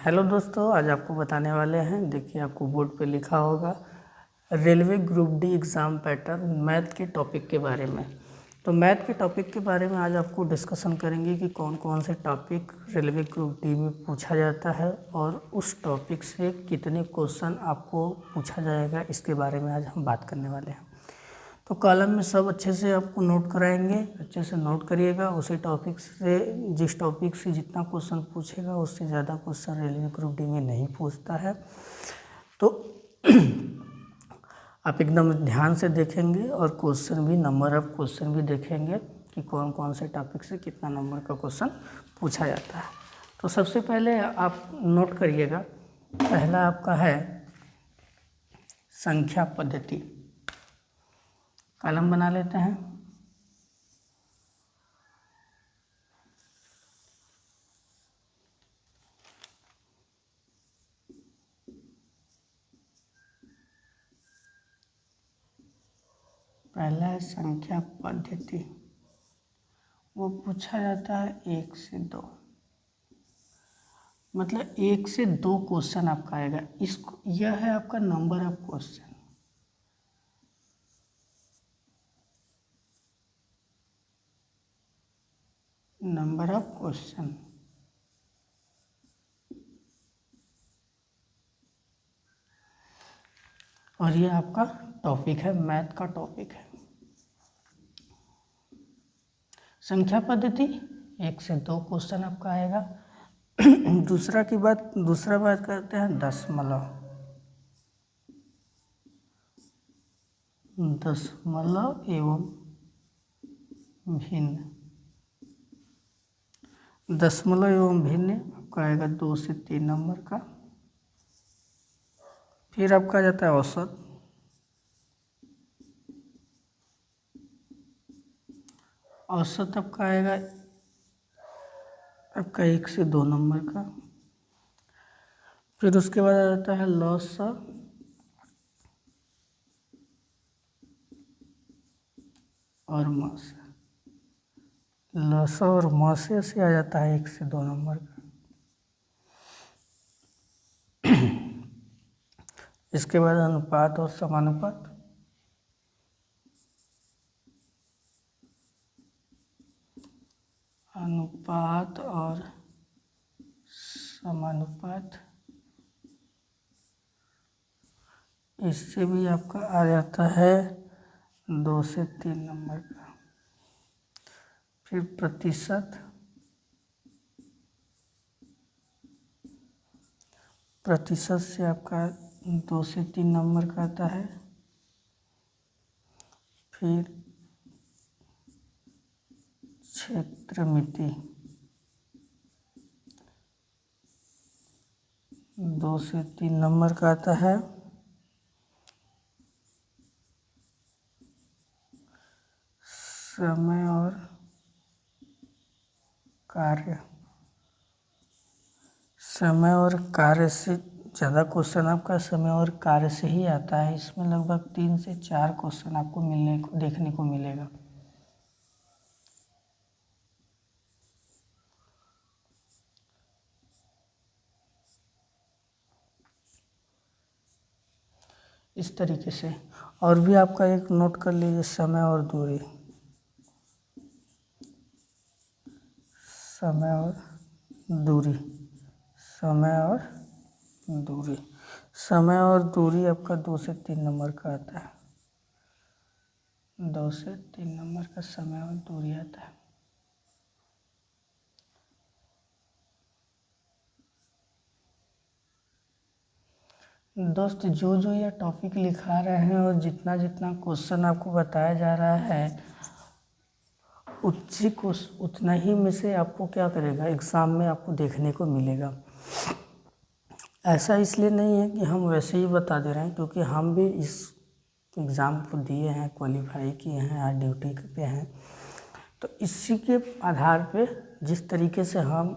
Hello दोस्तों, आज आपको बताने वाले हैं। देखिए, आपको बोर्ड पे लिखा होगा railway group D exam pattern math के टॉपिक के बारे में। तो मैथ के टॉपिक के बारे में आज आपको डिस्कशन करेंगे कि कौन कौन से टॉपिक रेलवे ग्रुप डी में पूछा जाता है और उस टॉपिक से कितने क्वेश्चन आपको पूछा जाएगा, इसके बारे में आज हम बात करने वाले हैं। तो कॉलम में सब अच्छे से आपको नोट कराएंगे, अच्छे से नोट करिएगा। उसी टॉपिक से, जिस टॉपिक से जितना क्वेश्चन पूछेगा उससे ज़्यादा क्वेश्चन रेलवे ग्रुप डी में नहीं पूछता है। तो आप एकदम ध्यान से देखेंगे और क्वेश्चन भी, नंबर ऑफ क्वेश्चन भी देखेंगे कि कौन कौन से टॉपिक से कितना नंबर का क्वेश्चन पूछा जाता है। तो सबसे पहले आप नोट करिएगा, पहला आपका है संख्या पद्धति। कॉलम बना लेते हैं। पहला है संख्या पद्धति, वो पूछा जाता है 1 से 2, मतलब 1 से 2 क्वेश्चन आपका आएगा। इसको, यह है आपका number of question. Number of question और ये आपका टॉपिक है, मैथ का टॉपिक है। संख्या पद्धति 1 से 2 क्वेश्चन आपका आएगा। दूसरा बात करते हैं दशमलव एवं भिन्न। दशमलव एवं भिन्न आपका आएगा 2 से 3 नंबर का। फिर आपका आ जाता है औसत। औसत आपका आएगा 1 से 2 नंबर का। फिर उसके बाद आ जाता है लॉसा और मासा। लॉसा और मासे से आ जाता है 1 से 2 नंबर का। इसके बाद अनुपात और समानुपात। अनुपात और समानुपात, इससे भी आपका आ जाता है 2 से 3 नंबर का। फिर प्रतिशत से आपका 2 से 3 नंबर का आता है। फिर क्षेत्रमिति 2 से 3 नंबर का आता है। समय और कार्य, समय और कार्य से ज़्यादा क्वेश्चन आपका समय और कार्य से ही आता है। इसमें लगभग 3 से 4 क्वेश्चन आपको देखने को मिलेगा। इस तरीके से। और भी आपका एक नोट कर लीजिए, समय और दूरी। समय और दूरी, समय और दूरी, समय और दूरी आपका 2 से 3 नंबर का आता है। 2 से 3 नंबर का समय और दूरी आता है। दोस्त, जो ये टॉपिक लिखा रहे हैं और जितना जितना क्वेश्चन आपको बताया जा रहा है, उतना ही में से आपको क्या करेगा, एग्ज़ाम में आपको देखने को मिलेगा। ऐसा इसलिए नहीं है कि हम वैसे ही बता दे रहे हैं, क्योंकि हम भी इस एग्ज़ाम को दिए हैं, क्वालिफाई किए हैं, आज ड्यूटी पे हैं। तो इसी के आधार पे जिस तरीके से हम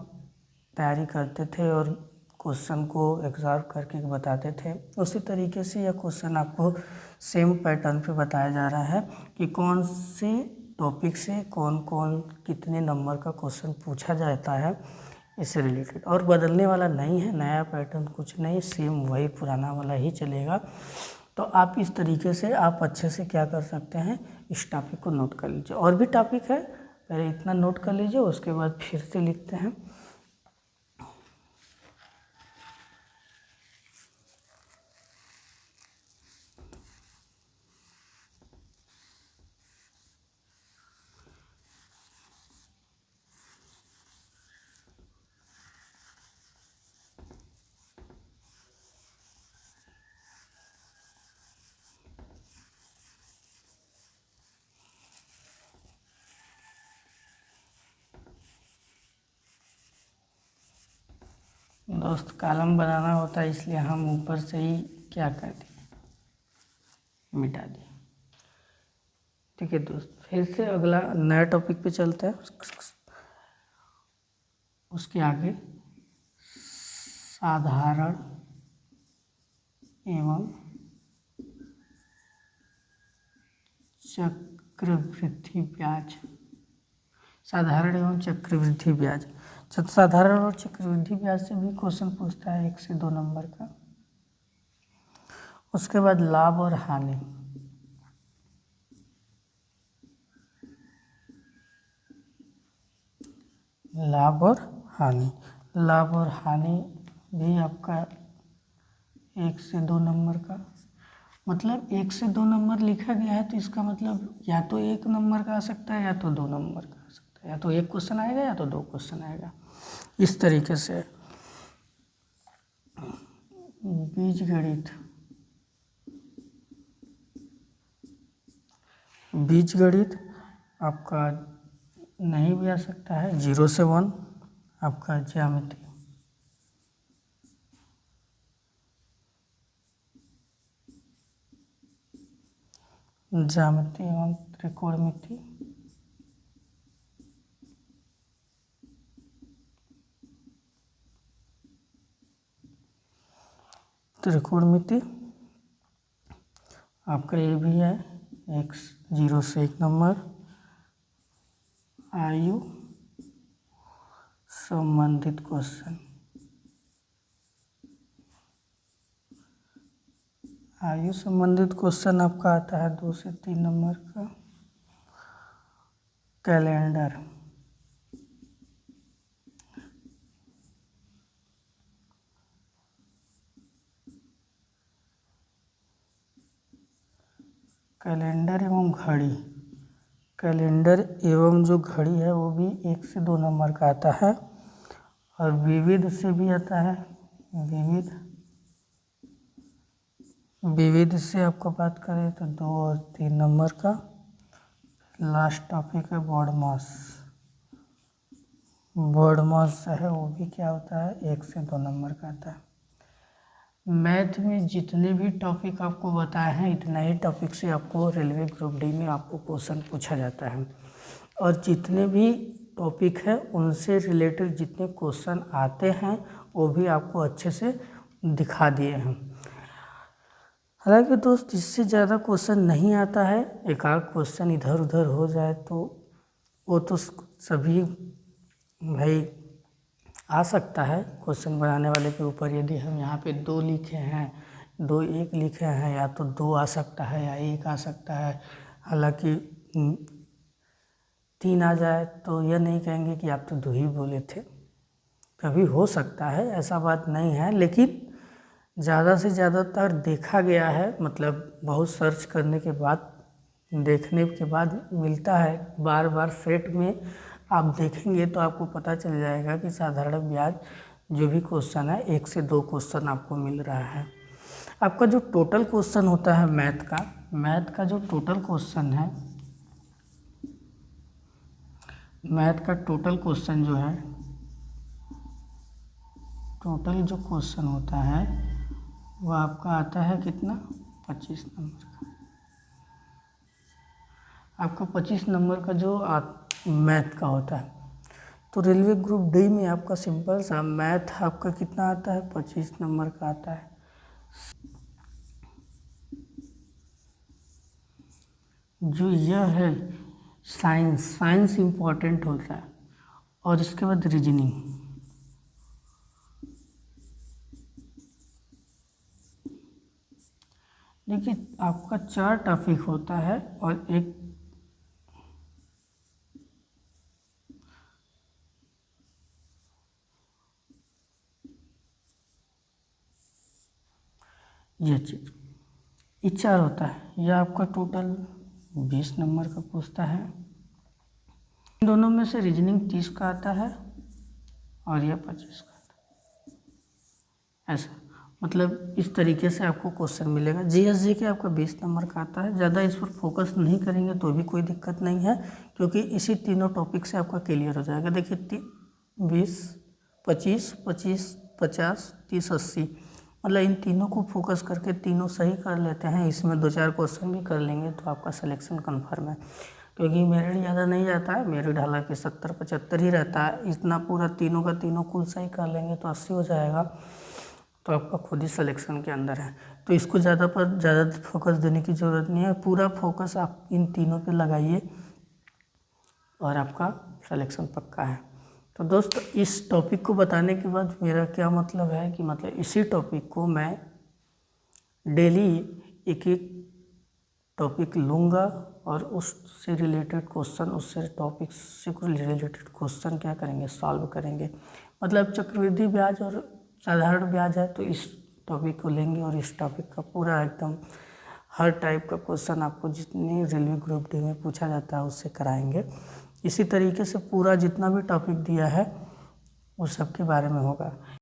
तैयारी करते थे और क्वेश्चन को एग्जाम करके बताते थे, उसी तरीके से यह क्वेश्चन आपको सेम पैटर्न पे बताया जा रहा है कि कौन से टॉपिक से कौन कौन कितने नंबर का क्वेश्चन पूछा जाता है। इससे रिलेटेड, और बदलने वाला नहीं है, नया पैटर्न कुछ नहीं, सेम वही पुराना वाला ही चलेगा। तो आप इस तरीके से आप अच्छे से क्या कर सकते हैं, इस टॉपिक को नोट कर लीजिए। और भी टॉपिक है, पहले इतना नोट कर लीजिए, उसके बाद फिर से लिखते हैं। दोस्त कॉलम बनाना होता है, इसलिए हम ऊपर से ही क्या कर दिए, मिटा दिए। ठीक है दोस्त, फिर से अगला नया टॉपिक पे चलते हैं। उसके आगे साधारण एवं चक्रवृद्धि ब्याज, साधारण एवं चक्रवृद्धि ब्याज। साधारण और चक्रवृद्धि ब्याज से भी क्वेश्चन पूछता है 1 से 2 नंबर का। उसके बाद लाभ और हानि, लाभ और हानि, लाभ और हानि भी आपका 1 से 2 नंबर का। मतलब 1 से 2 नंबर लिखा गया है तो इसका मतलब या तो 1 नंबर का आ सकता है या तो 2 नंबर का आ सकता है, या तो 1 क्वेश्चन आएगा या तो 2 क्वेश्चन आएगा, इस तरीके से। बीजगणित, बीजगणित आपका नहीं भी आ सकता है, 0 से 1 आपका ज्यामिति, ज्यामिति एवं त्रिकोणमिति, त्रिकोणमिति आपका ये भी है 0 से 1 नंबर। आयु संबंधित क्वेश्चन, आयु संबंधित क्वेश्चन आपका आता है 2 से 3 नंबर का। कैलेंडर, कैलेंडर एवं घड़ी, कैलेंडर एवं जो घड़ी है वो भी 1 से 2 नंबर का आता है। और विविध से भी आता है, विविध, विविध से आपको बात करें तो 2 और 3 नंबर का। लास्ट टॉपिक है बॉड मास, बॉड मास है वो भी क्या होता है, 1 से 2 नंबर का आता है। मैथ में जितने भी टॉपिक आपको बताए हैं इतना ही टॉपिक से आपको रेलवे ग्रुप डी में आपको क्वेश्चन पूछा जाता है, और जितने भी टॉपिक है उनसे रिलेटेड जितने क्वेश्चन आते हैं वो भी आपको अच्छे से दिखा दिए हैं। हालांकि दोस्त इससे ज़्यादा क्वेश्चन नहीं आता है, एक आध क्वेश्चन इधर उधर हो जाए तो वो तो सभी भाई आ सकता है क्वेश्चन बनाने वाले के ऊपर। यदि हम यहाँ पे 2 लिखे हैं, 2 1 लिखे हैं, या तो 2 आ सकता है या 1 आ सकता है। हालांकि 3 आ जाए तो यह नहीं कहेंगे कि आप तो 2 ही बोले थे, कभी हो सकता है, ऐसा बात नहीं है। लेकिन ज़्यादा से ज़्यादातर देखा गया है, मतलब बहुत सर्च करने के बाद, देखने के बाद मिलता है, बार बार सेट में आप देखेंगे तो आपको पता चल जाएगा कि साधारण ब्याज जो भी क्वेश्चन है 1 से 2 क्वेश्चन आपको मिल रहा है। आपका जो टोटल क्वेश्चन होता है मैथ का जो टोटल क्वेश्चन है, मैथ का टोटल क्वेश्चन जो है, टोटल जो क्वेश्चन होता है वो आपका आता है कितना, 25 नंबर का। आपका 25 नंबर का जो मैथ का होता है, तो रेलवे ग्रुप डी में आपका सिंपल सा मैथ आपका कितना आता है, 25 नंबर का आता है। जो यह है साइंस इम्पॉर्टेंट होता है, और इसके बाद रीजनिंग, देखिए आपका 4 टॉपिक होता है और एक ये चीज़, ये 4 होता है। यह आपका टोटल 20 नंबर का पूछता है। इन दोनों में से रीजनिंग 30 का आता है और यह 25 का आता है। ऐसा मतलब इस तरीके से आपको क्वेश्चन मिलेगा। जीएसजी के आपका 20 नंबर का आता है। ज़्यादा इस पर फोकस नहीं करेंगे तो भी कोई दिक्कत नहीं है, क्योंकि इसी तीनों टॉपिक से आपका क्लियर हो जाएगा। देखिए 20, 25, 25, 50, 30, 80, मतलब इन तीनों को फोकस करके तीनों सही कर लेते हैं, इसमें 2-4 क्वेश्चन भी कर लेंगे तो आपका सिलेक्शन कन्फर्म है। क्योंकि मेरिट ज़्यादा नहीं जाता है, मेरिट हालांकि 70-75 ही रहता है। इतना पूरा तीनों का तीनों कुल सही कर लेंगे तो 80 हो जाएगा, तो आपका खुद ही सिलेक्शन के अंदर है। तो इसको ज़्यादा फोकस देने की ज़रूरत नहीं है, पूरा फोकस आप इन तीनों पे लगाइए और आपका सिलेक्शन पक्का है। तो दोस्तों इस टॉपिक को बताने के बाद मेरा क्या मतलब है कि मतलब इसी टॉपिक को मैं डेली एक एक टॉपिक लूँगा और उससे रिलेटेड क्वेश्चन, उससे टॉपिक से रिलेटेड क्वेश्चन क्या करेंगे, सॉल्व करेंगे। मतलब चक्रवृद्धि ब्याज और साधारण ब्याज है तो इस टॉपिक को लेंगे और इस टॉपिक का पूरा एकदम हर टाइप का क्वेश्चन आपको जितने रेलवे ग्रुप डी में पूछा जाता है उससे कराएंगे। इसी तरीके से पूरा जितना भी टॉपिक दिया है उस सब के बारे में होगा।